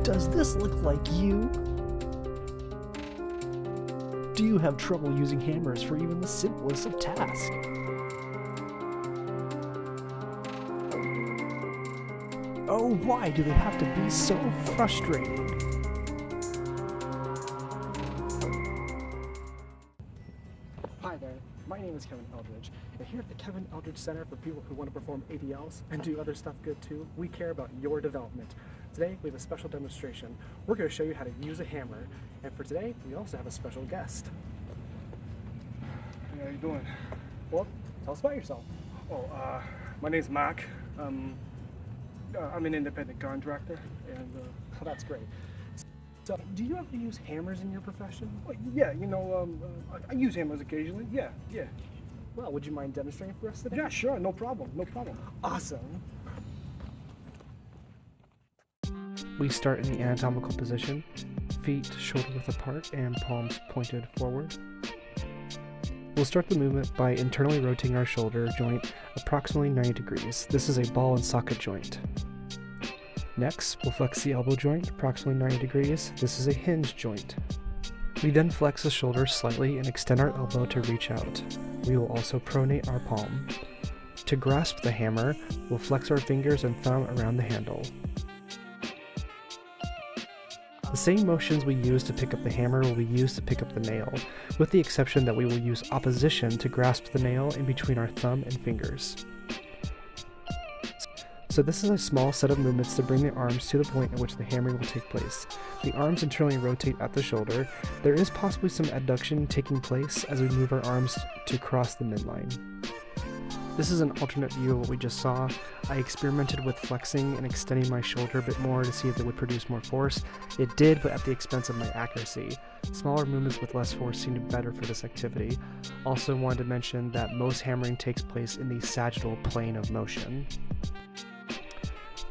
Does this look like you? Do you have trouble using hammers for even the simplest of tasks? Oh, why do they have to be so frustrating? Hi there, my name is Kevin Eldridge, and here at the Kevin Eldridge Center for people who want to perform ADLs and do other stuff good too, we care about your development. Today we have a special demonstration. We're going to show you how to use a hammer, and for today we also have a special guest. Hey, how you doing? Well, tell us about yourself. Oh, my name's Mark. I'm an independent contractor, and Oh, that's great. So, do you ever use hammers in your profession? yeah, I use hammers occasionally. Yeah. Well, would you mind demonstrating for us today? Yeah, sure, no problem. Awesome. We start in the anatomical position, feet shoulder-width apart and palms pointed forward. We'll start the movement by internally rotating our shoulder joint approximately 90 degrees. This is a ball and socket joint. Next, we'll flex the elbow joint approximately 90 degrees. This is a hinge joint. We then flex the shoulder slightly and extend our elbow to reach out. We will also pronate our palm. To grasp the hammer, we'll flex our fingers and thumb around the handle. The same motions we use to pick up the hammer will be used to pick up the nail, with the exception that we will use opposition to grasp the nail in between our thumb and fingers. So this is a small set of movements to bring the arms to the point at which the hammering will take place. The arms internally rotate at the shoulder. There is possibly some adduction taking place as we move our arms to cross the midline. This is an alternate view of what we just saw. I experimented with flexing and extending my shoulder a bit more to see if it would produce more force. It did, but at the expense of my accuracy. Smaller movements with less force seemed better for this activity. Also wanted to mention that most hammering takes place in the sagittal plane of motion.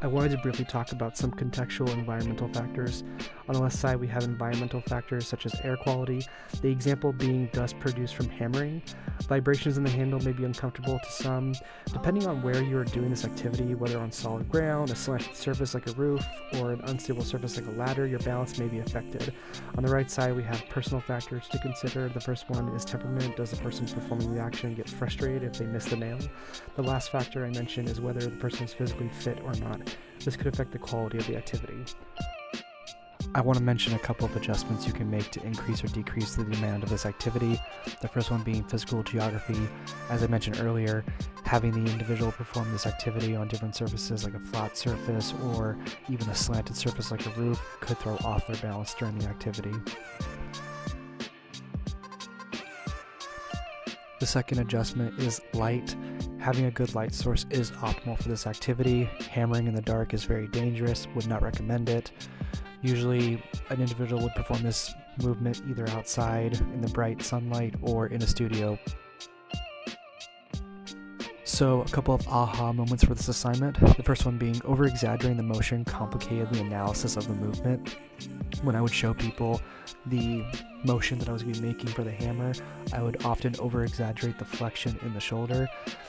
I wanted to briefly talk about some contextual environmental factors. On the left side we have environmental factors such as air quality, the example being dust produced from hammering. Vibrations in the handle may be uncomfortable to some. Depending on where you are doing this activity, whether on solid ground, a slanted surface like a roof, or an unstable surface like a ladder, your balance may be affected. On the right side we have personal factors to consider. The first one is temperament. Does the person performing the action get frustrated if they miss the nail? The last factor I mentioned is whether the person is physically fit or not. This could affect the quality of the activity. I want to mention a couple of adjustments you can make to increase or decrease the demand of this activity. The first one being physical geography. As I mentioned earlier, having the individual perform this activity on different surfaces like a flat surface or even a slanted surface like a roof could throw off their balance during the activity. The second adjustment is light. Having a good light source is optimal for this activity. Hammering in the dark is very dangerous, would not recommend it. Usually an individual would perform this movement either outside in the bright sunlight or in a studio. So a couple of aha moments for this assignment. The first one being over-exaggerating the motion complicated the analysis of the movement. When I would show people the motion that I was going to be making for the hammer, I would often over-exaggerate the flexion in the shoulder.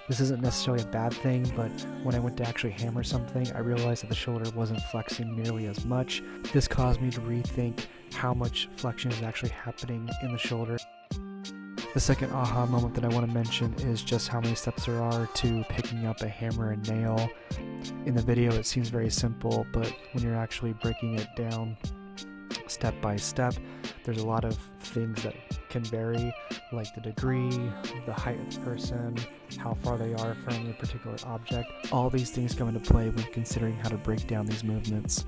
This isn't necessarily a bad thing, but when I went to actually hammer something, I realized that the shoulder wasn't flexing nearly as much. This caused me to rethink how much flexion is actually happening in the shoulder. The second aha moment that I want to mention is just how many steps there are to picking up a hammer and nail. In the video it seems very simple, but when you're actually breaking it down step by step, there's a lot of things that can vary, like the degree, the height of the person, how far they are from a particular object. All these things come into play when considering how to break down these movements.